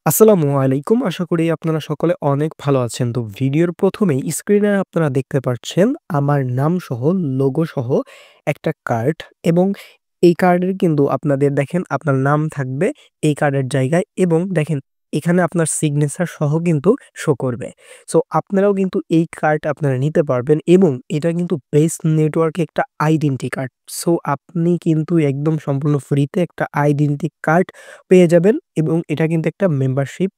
আসসালামু আলাইকুম। আশা করি আপনারা সকলে অনেক ভালো আছেন। তো ভিডিওর ১ম এই স্ক্রিনে আপনারা দেখতে পাচ্ছেন আমার নাম সহ, লোগো সহ একটা কার্ড এবং এই কার্ডের কিন্তু আপনাদের দেখেন আপনার নাম থাকবে এই কার্ডের জায়গায় এবং দেখেন এখানে আপনার সিগনেচার সহ কিন্তু শো করবে। সো আপনারাও কিন্তু এই কার্ড আপনারা নিতে পারবেন এবং এটা কিন্তু বেস্ট নেটওয়ার্কে একটা আইডেন্টি কার্ড। সো আপনি কিন্তু একদম সম্পূর্ণ ফ্রিতে একটা আইডেন্টি কার্ড পেয়ে যাবেন এবং এটা কিন্তু একটা মেম্বারশিপ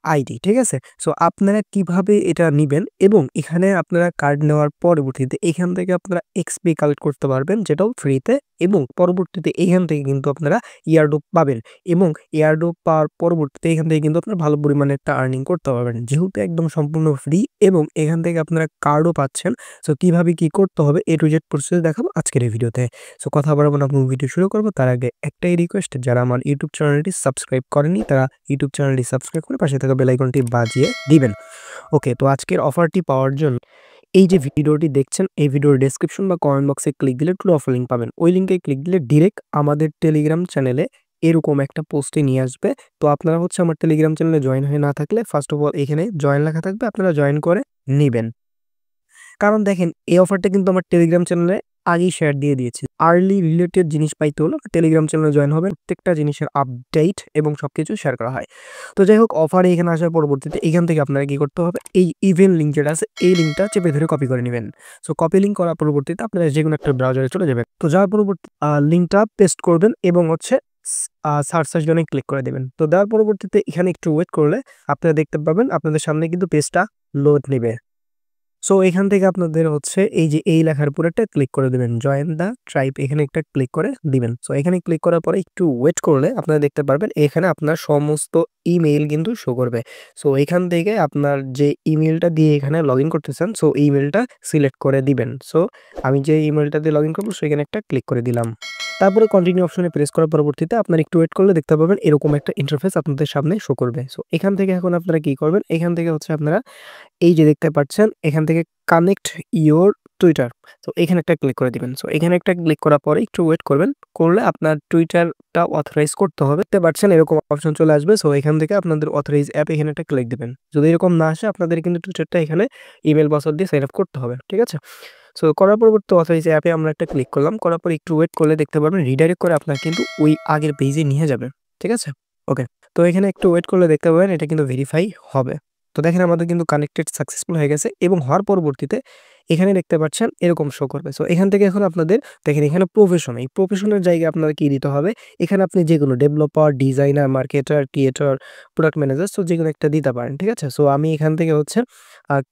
আইডি, ঠিক আছে? সো আপনারা কিভাবে এটা নিবেন এবং এখানে আপনারা কার্ড নেওয়ার পরবর্তীতে এখান থেকে আপনারা এক্সপি কালেক্ট করতে পারবেন যেটাও ফ্রিতে এবং পরবর্তীতে এখান থেকে কিন্তু আপনারা ইয়ারড্রপ পাবেন এবং ইয়ারড্রপ পাওয়ার পরবর্তীতে এখান থেকে কিন্তু আপনারা ভালো পরিমাণে একটা আর্নিং করতে পারবেন। যেহেতু একদম সম্পূর্ণ ফ্রি এবং এখান থেকে আপনারা কার্ডও পাচ্ছেন। সো কিভাবে কি করতে হবে A to Z প্রসেস দেখাবো আজকের এই ভিডিওতে। সো কথা বাড়াবো না, ভিডিও শুরু করব তার আগে একটাই রিকোয়েস্ট, যারা আমার ইউটিউব চ্যানেলটি সাবস্ক্রাইব করেনি তারা ইউটিউব চ্যানেলটি সাবস্ক্রাইব করে পাশে থাকা বেল আইকনটি বাজিয়ে দিবেন। ওকে, তো আজকের অফারটি পাওয়ার জন্য এই যে ভিডিওটি দেখছেন এই ভিডিওর ডেসক্রিপশন বা কমেন্ট বক্সে ক্লিক দিলে ট্রু অফার লিঙ্ক পাবেন। ওই লিঙ্কে ক্লিক দিলে ডিরেক্ট আমাদের টেলিগ্রাম চ্যানেলে এরকম একটা পোস্টে নিয়ে আসবে। তো আপনারা হচ্ছে আমার টেলিগ্রাম চ্যানেলে জয়েন হয়ে না থাকলে ফার্স্ট অফ অল এখানে জয়েন লেখা থাকবে, আপনারা জয়েন করে নিবেন। কারণ দেখেন এই অফারটা কিন্তু আমার টেলিগ্রাম চ্যানেলে আগেই শেয়ার দিয়ে দিয়েছি। আর্লি রিলেটেড জিনিস পাইতে হলে টেলিগ্রাম চ্যানেলে জয়েন হবেন। প্রত্যেকটা জিনিসের আপডেট এবং সবকিছু শেয়ার করা হয়। তো যাই হোক, অফারে এখানে আসার পরবর্তীতে এখান থেকে আপনারা কি করতে হবে, এই ইভেন্ট লিঙ্ক যেটা আছে এই লিঙ্কটা চেপে ধরে কপি করে নেবেন। সো কপি লিঙ্ক করার পরবর্তীতে আপনারা যেকোনো একটা ব্রাউজারে চলে যাবেন। তো যাওয়ার পরবর্তী লিঙ্কটা পেস্ট করবেন এবং হচ্ছে সার্চ জনে ক্লিক করে দেবেন। তো দেওয়ার পরবর্তীতে এখানে একটু ওয়েট করলে আপনারা দেখতে পাবেন আপনাদের সামনে কিন্তু পেজটা লোড নেবে। সো এখান থেকে আপনাদের হচ্ছে এই যে এই লেখার উপর একটা ক্লিক করে দিবেন, জয়েন দ্য ট্রাইব, এখানে একটা ক্লিক করে দিবেন। সো এখানে ক্লিক করার পরে একটু ওয়েট করলে আপনারা দেখতে পারবেন এখানে আপনার সমস্ত ইমেইল কিন্তু শো করবে। সো এখান থেকে আপনার যে ইমেইলটা দিয়ে এখানে লগ ইন করতেছেন সো ইমেইলটা সিলেক্ট করে দিবেন। সো আমি যে ইমেইলটা দিয়ে লগ ইন করবো সেখানে একটা ক্লিক করে দিলাম। তারপরে কন্টিনিউ অপশনে প্রেস করার পরবর্তীতে আপনারা একটু ওয়েট করলে দেখতে পাবেন এরকম একটা ইন্টারফেস আপনাদের সামনে শো করবে। সো এখান থেকে এখন আপনারা কি করবেন, এখান থেকে হচ্ছে আপনারা এই যে দেখতে পাচ্ছেন এখান থেকে কানেক্ট ইওর টুইটার, তো এখানে একটা ক্লিক করে দিবেন। সো এখানে একটা ক্লিক করার পরে একটু ওয়েট করবেন, করলে আপনার টুইটারটা অথরাইজ করতে হবে। দেখতে পাচ্ছেন এরকম অপশন চলে আসবে। সো এখান থেকে আপনাদের অথরাইজ অ্যাপ এখানে একটা ক্লিক দিবেন। যদি এরকম না আসে আপনাদের কিন্তু টুইটারটা এখানে ইমেল পাসওয়ার্ড দিয়ে সাইন আপ করতে হবে, ঠিক আছে? সো করার পরবর্তী অথরাইজ অ্যাপে আমরা একটা ক্লিক করলাম, করার পর একটু ওয়েট করলে দেখতে পারবেন রিডাইরেক্ট করে আপনার কিন্তু ওই আগের পেজে নিয়ে যাবে, ঠিক আছে? ওকে, তো এখানে একটু ওয়েট করলে দেখতে পাবেন এটা কিন্তু ভেরিফাই হবে। তো দেখেন আমাদের কিন্তু কানেক্টেড সাকসেসফুল হয়ে গেছে এবং হওয়ার পরবর্তীতে এখানে দেখতে পাচ্ছেন এরকম শো করবে। সো এখান থেকে এখন আপনাদের দেখেন এখানে প্রফেশন, এই প্রফেশনের জায়গায় আপনার কি দিতে হবে, এখানে আপনি যেকোনো developer, designer, marketer, creator, product manager so যেকোনো একটা দিতে পারেন, ঠিক আছে? সো আমি এখান থেকে হচ্ছে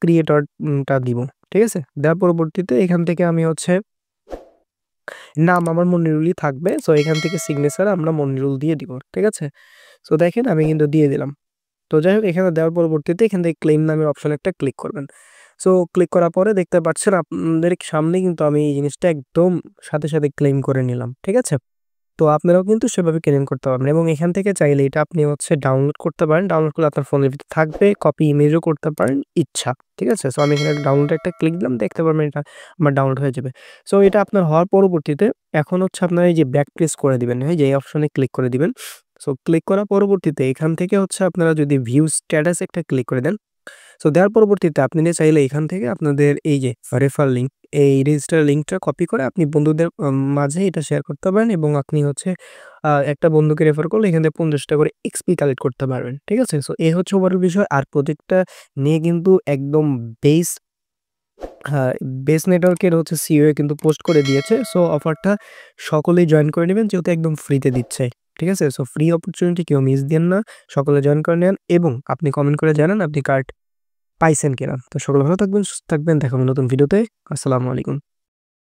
ক্রিয়েটরটা দিব, ঠিক আছে? দেওয়ার পরবর্তীতে এখান থেকে আমি হচ্ছে নাম আমার মনিরুলই থাকবে। সো এখান থেকে সিগনেচার আমরা মনিরুল দিয়ে দিব, ঠিক আছে? সো দেখেন আমি কিন্তু দিয়ে দিলাম। তো যাই হোক, এখানে দেওয়ার পরবর্তীতে এখান থেকে ক্লেম নামের অপশনে একটা ক্লিক করবেন। সো ক্লিক করার পরে দেখতে পাচ্ছেন আপনাদের সামনে কিন্তু আমি এই জিনিসটা একদম সাথে ক্লেম করে নিলাম, ঠিক আছে? তো আপনারাও কিন্তু সেভাবে ক্লেম করতে পারবেন এবং এখান থেকে চাইলে এটা আপনি হচ্ছে ডাউনলোড করতে পারেন। ডাউনলোড করলে আপনার ফোনের ভিতরে থাকবে, কপি ইমেজও করতে পারেন ইচ্ছা, ঠিক আছে? সো আমি এখানে ডাউনলোডে একটা ক্লিক দিলাম, দেখতে পারবেন এটা আমার ডাউনলোড হয়ে যাবে। সো এটা আপনার হওয়ার পরবর্তীতে এখন হচ্ছে আপনার এই যে ব্যাক প্রেস করে দিবেন, হ্যাঁ? যে এই অপশনে ক্লিক করে দিবেন। সো ক্লিক করার পরবর্তীতে এখান থেকে হচ্ছে আপনারা যদি ভিউ স্ট্যাটাস একটা ক্লিক করে দেন, সো দেওয়ার পরবর্তীতে আপনারা চাইলে এখান থেকে আপনাদের এই যে রেফার লিঙ্ক, এই রেজিস্টার লিঙ্কটা কপি করে আপনি বন্ধুদের মাঝে এটা শেয়ার করতে পারেন এবং আপনি হচ্ছে একটা বন্ধুকে রেফার করলে এখান থেকে 50 টা করে এক্সপি কালেক্ট করতে পারবেন, ঠিক আছে? সো এই হচ্ছে ওভারঅল বিষয়। আর প্রজেক্টটা নিয়ে কিন্তু একদম বেস হ্যাঁ, বেস নেটওয়ার্কের হচ্ছে সিইও কিন্তু পোস্ট করে দিয়েছে। সো অফারটা সকলেই জয়েন করে নিবেন যেহেতু একদম ফ্রিতে দিচ্ছে, ঠিক আছে? সো ফ্রি অপরচুনিটি কেউ মিস দিয়েন না। সকলে জয়েন করে নেন এবং আপনি কমেন্ট করে জানান আপনি কার্ড পাইছেন কিনা। তো সকলে ভালো থাকবেন, সুস্থ থাকবেন। দেখা হবে নতুন ভিডিওতে। আসসালামু আলাইকুম।